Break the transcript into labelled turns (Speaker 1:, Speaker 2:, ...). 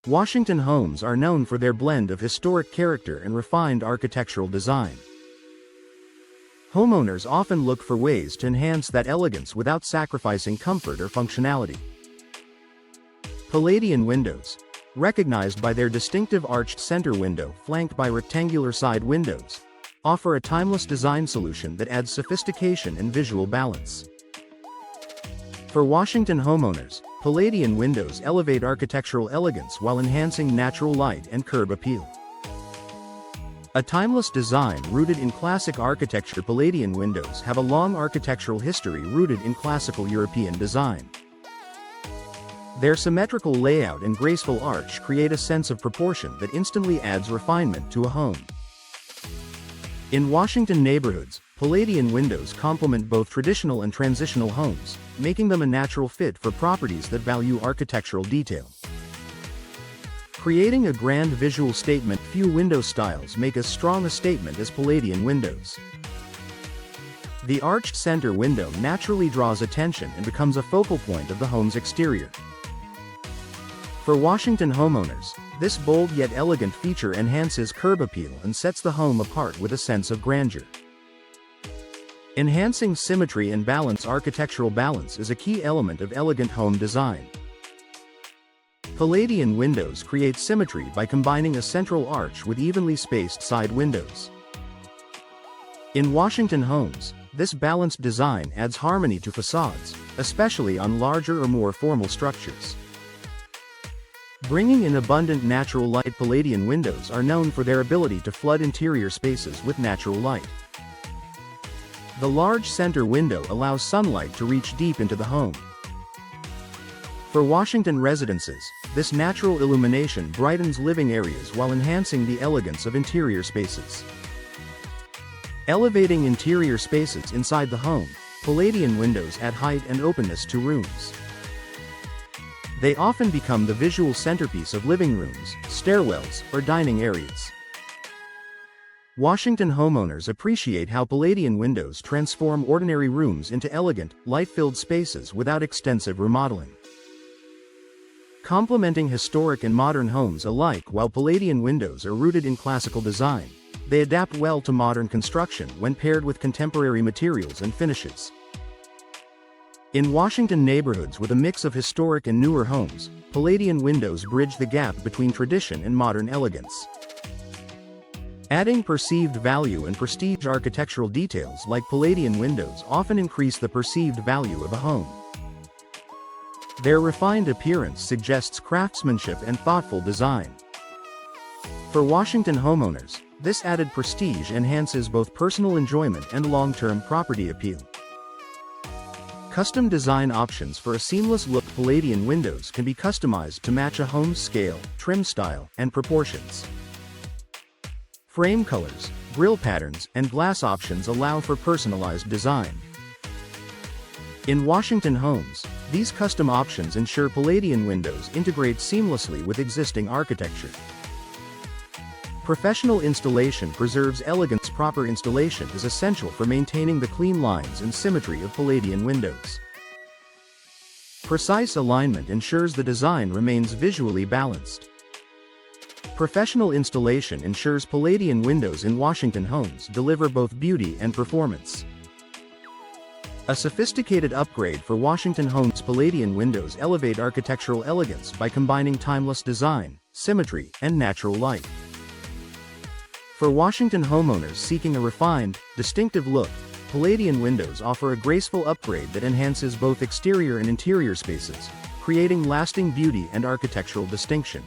Speaker 1: Washington homes are known for their blend of historic character and refined architectural design. Homeowners often look for ways to enhance that elegance without sacrificing comfort or functionality. Palladian windows, recognized by their distinctive arched center window flanked by rectangular side windows, offer a timeless design solution that adds sophistication and visual balance. For Washington homeowners, Palladian windows elevate architectural elegance while enhancing natural light and curb appeal. A timeless design rooted in classic architecture, Palladian windows have a long architectural history rooted in classical European design. Their symmetrical layout and graceful arch create a sense of proportion that instantly adds refinement to a home. In Washington neighborhoods, Palladian windows complement both traditional and transitional homes, making them a natural fit for properties that value architectural detail. Creating a grand visual statement, few window styles make as strong a statement as Palladian windows. The arched center window naturally draws attention and becomes a focal point of the home's exterior. For Washington homeowners, this bold yet elegant feature enhances curb appeal and sets the home apart with a sense of grandeur. Enhancing symmetry and balance. Architectural balance is a key element of elegant home design. Palladian windows create symmetry by combining a central arch with evenly spaced side windows. In Washington homes, this balanced design adds harmony to facades, especially on larger or more formal structures. Bringing in abundant natural light, Palladian windows are known for their ability to flood interior spaces with natural light. The large center window allows sunlight to reach deep into the home. For Washington residences, this natural illumination brightens living areas while enhancing the elegance of interior spaces. Elevating interior spaces inside the home, Palladian windows add height and openness to rooms. They often become the visual centerpiece of living rooms, stairwells, or dining areas. Washington homeowners appreciate how Palladian windows transform ordinary rooms into elegant, light-filled spaces without extensive remodeling. Complementing historic and modern homes alike, while Palladian windows are rooted in classical design, they adapt well to modern construction when paired with contemporary materials and finishes. In Washington neighborhoods with a mix of historic and newer homes, Palladian windows bridge the gap between tradition and modern elegance. Adding perceived value and prestige. Architectural details like Palladian windows often increase the perceived value of a home. Their refined appearance suggests craftsmanship and thoughtful design. For Washington homeowners, this added prestige enhances both personal enjoyment and long-term property appeal. Custom design options for a seamless look. Palladian windows can be customized to match a home's scale, trim style, and proportions. Frame colors, grille patterns, and glass options allow for personalized design. In Washington homes, these custom options ensure Palladian windows integrate seamlessly with existing architecture. Professional installation preserves elegance. Proper installation is essential for maintaining the clean lines and symmetry of Palladian windows. Precise alignment ensures the design remains visually balanced. Professional installation ensures Palladian windows in Washington homes deliver both beauty and performance. A sophisticated upgrade for Washington homes. Palladian windows elevate architectural elegance by combining timeless design, symmetry, and natural light. For Washington homeowners seeking a refined, distinctive look, Palladian windows offer a graceful upgrade that enhances both exterior and interior spaces, creating lasting beauty and architectural distinction.